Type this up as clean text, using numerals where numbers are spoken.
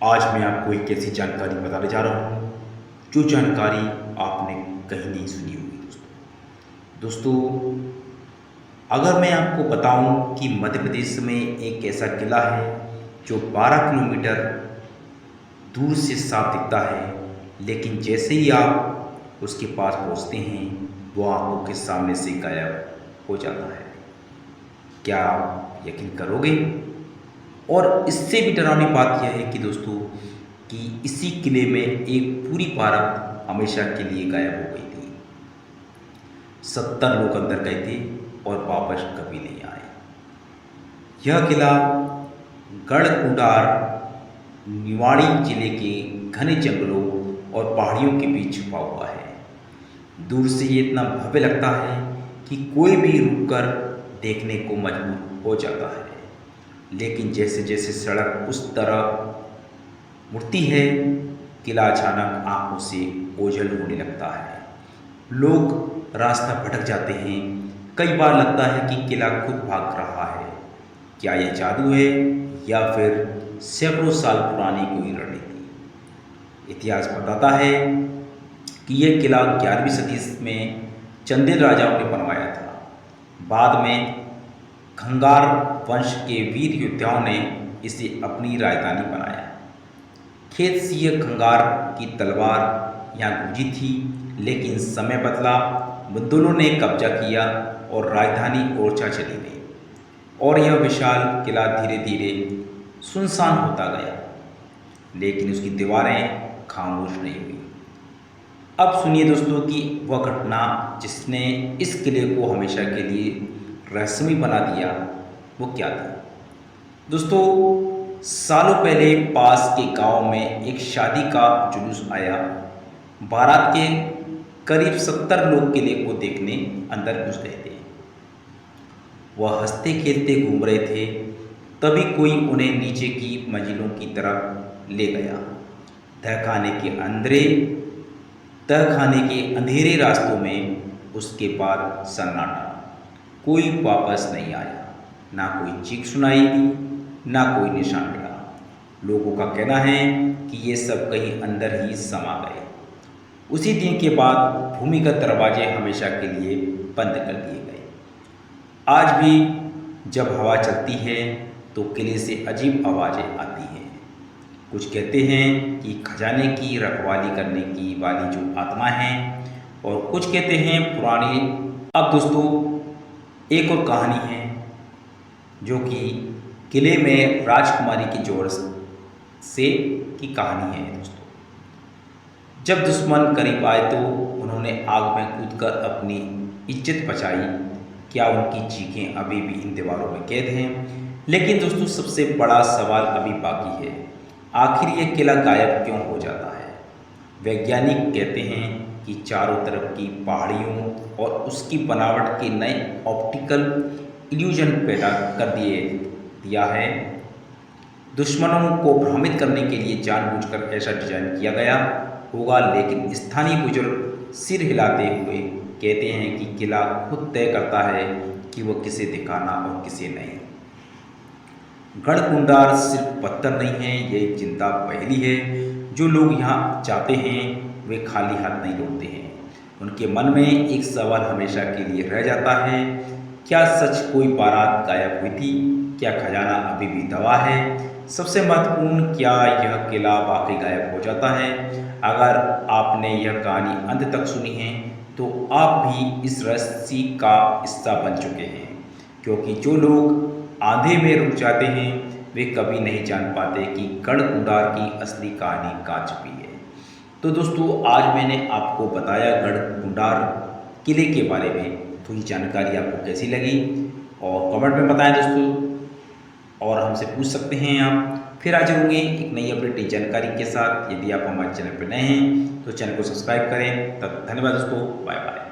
आज मैं आपको एक ऐसी जानकारी बताने जा रहा हूँ जो जानकारी आपने कहीं नहीं सुनी होगी। दोस्तों अगर मैं आपको बताऊं कि मध्य प्रदेश में एक ऐसा किला है जो 12 किलोमीटर दूर से साफ दिखता है, लेकिन जैसे ही आप उसके पास पहुंचते हैं वो आंखों के सामने से गायब हो जाता है। क्या आप यकीन करोगे? और इससे भी डरावनी बात यह है कि दोस्तों कि इसी किले में एक पूरी पार्क हमेशा के लिए गायब हो गई थी। 70 लोग अंदर गए थे और वापस कभी नहीं आए। यह किला गढ़कुंडार निवाड़ी जिले के घने जंगलों और पहाड़ियों के बीच छुपा हुआ है। दूर से ये इतना भव्य लगता है कि कोई भी रुककर देखने को मजबूर हो जाता है, लेकिन जैसे जैसे सड़क उस तरफ मुड़ती है किला अचानक आंखों से ओझल होने लगता है। लोग रास्ता भटक जाते हैं। कई बार लगता है कि किला खुद भाग रहा है। क्या यह जादू है या फिर सैकड़ों साल पुरानी कोई रणनीति? इतिहास बताता है कि यह किला 11वीं सदी में चंदेल राजाओं ने बनवाया था। बाद में खंगार वंश के वीर योद्धाओं ने इसे अपनी राजधानी बनाया। खेत सिंह खंगार की तलवार यहाँ गूंजी थी, लेकिन समय बदला, मुगलों ने कब्जा किया और राजधानी ओरछा चली गई और यह विशाल किला धीरे धीरे सुनसान होता गया, लेकिन उसकी दीवारें खामोश नहीं हुई। अब सुनिए दोस्तों कि वह घटना जिसने इस किले को हमेशा के लिए रहस्यमय बना दिया वो क्या थी। दोस्तों सालों पहले पास के गांव में एक शादी का जुलूस आया। बारात के करीब 70 लोग किले को देखने अंदर घुस गए थे। वह हंसते खेलते घूम रहे थे, तभी कोई उन्हें नीचे की मंजिलों की तरफ ले गया। तहखाने के अंधेरे रास्तों में उसके बाद सन्नाटा। कोई वापस नहीं आया। ना कोई चीख सुनाई दी, ना कोई निशान मिला। लोगों का कहना है कि ये सब कहीं अंदर ही समा गए। उसी दिन के बाद भूमिगत दरवाजे हमेशा के लिए बंद कर दिए गए। आज भी जब हवा चलती है तो किले से अजीब आवाज़ें आती हैं। कुछ कहते हैं कि खजाने की रखवाली करने की वाली जो आत्मा है, और कुछ कहते हैं पुरानी। अब दोस्तों एक और कहानी है जो कि किले में राजकुमारी की जोड़ से की कहानी है। दोस्तों जब दुश्मन करीब आए तो उन्होंने आग में कूदकर अपनी इज्जत बचाई। क्या उनकी चीखें अभी भी इन दीवारों में कैद हैं? लेकिन दोस्तों सबसे बड़ा सवाल अभी बाकी है, आखिर ये किला गायब क्यों हो जाता है? वैज्ञानिक कहते हैं कि चारों तरफ की पहाड़ियों और उसकी बनावट के नए ऑप्टिकल इल्यूजन पैदा कर दिया है। दुश्मनों को भ्रमित करने के लिए जानबूझकर ऐसा डिजाइन किया गया होगा, लेकिन स्थानीय बुजुर्ग सिर हिलाते हुए कहते हैं कि किला खुद तय करता है कि वह किसे दिखाना और किसे नहीं। गढ़कुंडार सिर्फ पत्थर नहीं है, ये एक जिंदा पहेली है। जो लोग यहाँ जाते हैं वे खाली हाथ नहीं लौटते हैं। उनके मन में एक सवाल हमेशा के लिए रह जाता है, क्या सच कोई बारात गायब हुई थी? क्या खजाना अभी भी दबा है? सबसे महत्वपूर्ण, क्या यह किला वाकई गायब हो जाता है? अगर आपने यह कहानी अंत तक सुनी है तो आप भी इस रहस्य का हिस्सा बन चुके हैं, क्योंकि जो लोग आधे में रुक जाते हैं वे कभी नहीं जान पाते कि गढ़कुंडार की असली कहानी कहाँ छुपी है। तो दोस्तों आज मैंने आपको बताया गढ़कुंडार किले के बारे में। तो ये जानकारी आपको कैसी लगी और कमेंट में बताएं दोस्तों, और हमसे पूछ सकते हैं आप। फिर हाजिर होंगे एक नई अपडेट जानकारी के साथ। यदि आप हमारे चैनल पर नए हैं तो चैनल को सब्सक्राइब करें। तब धन्यवाद दोस्तों, बाय बाय।